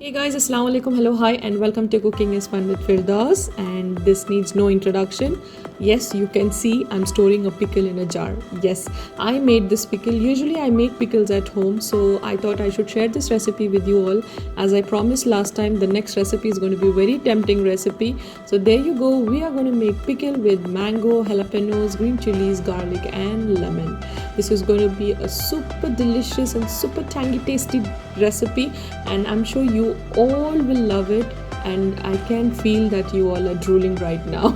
Hey guys, assalamu alaikum, hello, hi, and welcome to Cooking is Fun with Firdaus. And this needs no introduction. Yes, you can see I'm storing a pickle in a jar. Yes, I made this pickle. Usually I make pickles at home, so I thought I should share this recipe with you all. As I promised last time, the next recipe is going to be a very tempting recipe. So there you go. We are going to make pickle with mango, jalapenos, green chilies, garlic, and lemon. This is going to be a super delicious and super tangy tasty recipe, and I'm sure you all will love it, and I can feel that you all are drooling right now.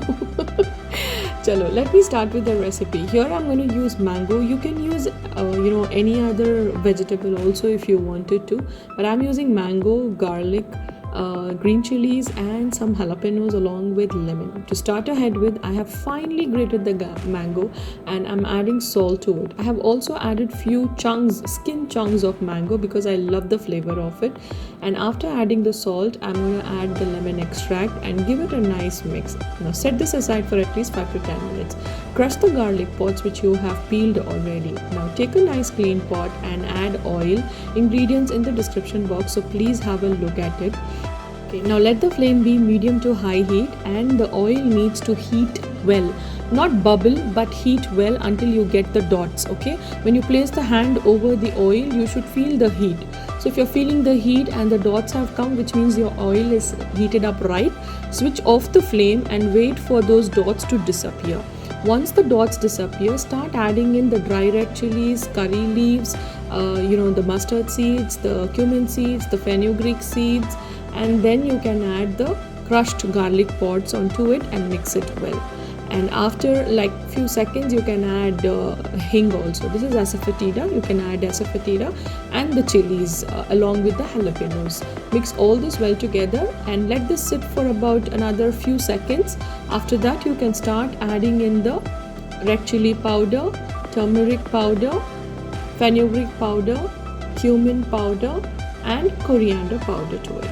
Chalo, let me start with the recipe. Here I'm going to use mango. You can use any other vegetable also if you wanted to, but I'm using mango, garlic, green chilies, and some jalapenos along with lemon. To start ahead with, I have finely grated the mango and I'm adding salt to it. I have also added few skin chunks of mango because I love the flavor of it. And after adding the salt, I'm going to add the lemon extract and give it a nice mix. Now set this aside for at least 5 to 10 minutes. Crush the garlic pods which you have peeled already. Now take a nice clean pot and add oil. Ingredients in the description box, so please have a look at it. Okay, now let the flame be medium to high heat, and the oil needs to heat well. Not bubble, but heat well until you get the dots. Okay, when you place the hand over the oil, you should feel the heat. So if you're feeling the heat and the dots have come, which means your oil is heated up right, switch off the flame and wait for those dots to disappear. Once the dots disappear, start adding in the dry red chilies, curry leaves, the mustard seeds, the cumin seeds, the fenugreek seeds, and then you can add the crushed garlic pods onto it and mix it well. And after like few seconds, you can add hing also. This is asafoetida. You can add asafoetida and the chilies along with the jalapenos. Mix all this well together and let this sit for about another few seconds. After that, you can start adding in the red chili powder, turmeric powder, fenugreek powder, cumin powder, and coriander powder to it.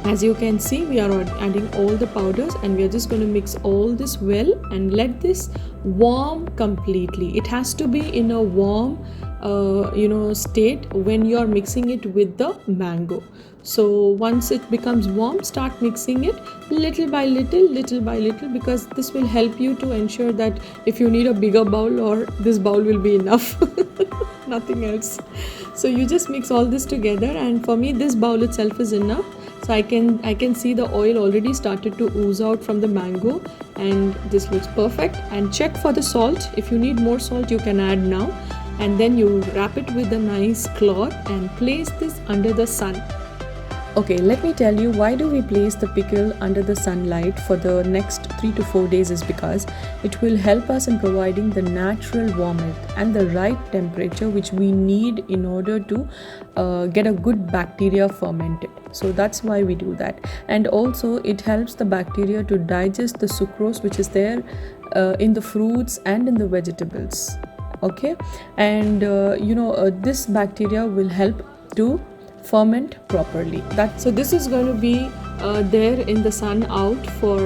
As you can see, we are adding all the powders and we are just going to mix all this well and let this warm completely. It has to be in a warm state when you are mixing it with the mango. So once it becomes warm, start mixing it little by little, because this will help you to ensure that if you need a bigger bowl, or this bowl will be enough. Nothing else. So you just mix all this together, and for me this bowl itself is enough. So I can see the oil already started to ooze out from the mango, and this looks perfect. And check for the salt. If you need more salt, you can add now. And then you wrap it with a nice cloth and place this under the sun. Okay, let me tell you why do we place the pickle under the sunlight for the next 3 to 4 days is because it will help us in providing the natural warmth and the right temperature which we need in order to get a good bacteria fermented. So that's why we do that. And also it helps the bacteria to digest the sucrose which is there in the fruits and in the vegetables. Okay, and this bacteria will help to ferment properly. So this is going to be there in the sun out for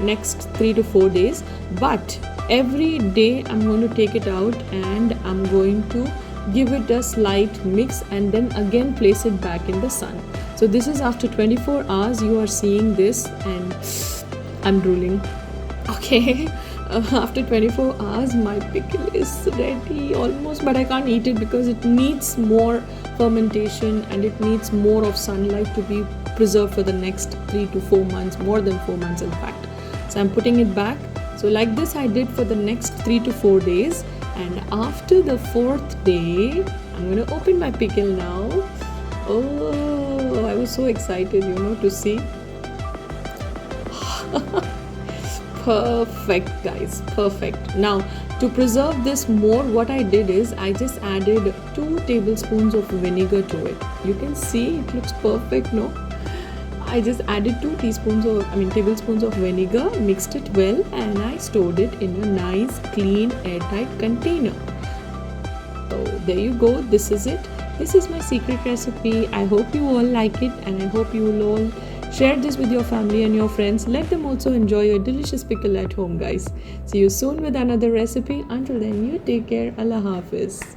next 3 to 4 days, but every day I'm going to take it out and I'm going to give it a slight mix and then again place it back in the sun. So this is after 24 hours you are seeing this, and I'm drooling. Okay. After 24 hours my pickle is ready almost, but I can't eat it because it needs more fermentation and it needs more of sunlight to be preserved for the next 3 to 4 months, more than 4 months in fact. So I'm putting it back. So like this I did for the next 3 to 4 days, and after the 4th day I'm going to open my pickle now. Oh, I was so excited to see. Perfect guys, perfect. Now to preserve this more, what I did is I just added 2 tablespoons of vinegar to it. You can see it looks perfect, no? I just added 2 tablespoons of vinegar, mixed it well, and I stored it in a nice clean airtight container. So there you go, this is it. This is my secret recipe. I hope you all like it, and I hope you will all share this with your family and your friends. Let them also enjoy your delicious pickle at home, guys. See you soon with another recipe. Until then, you take care. Allah Hafiz.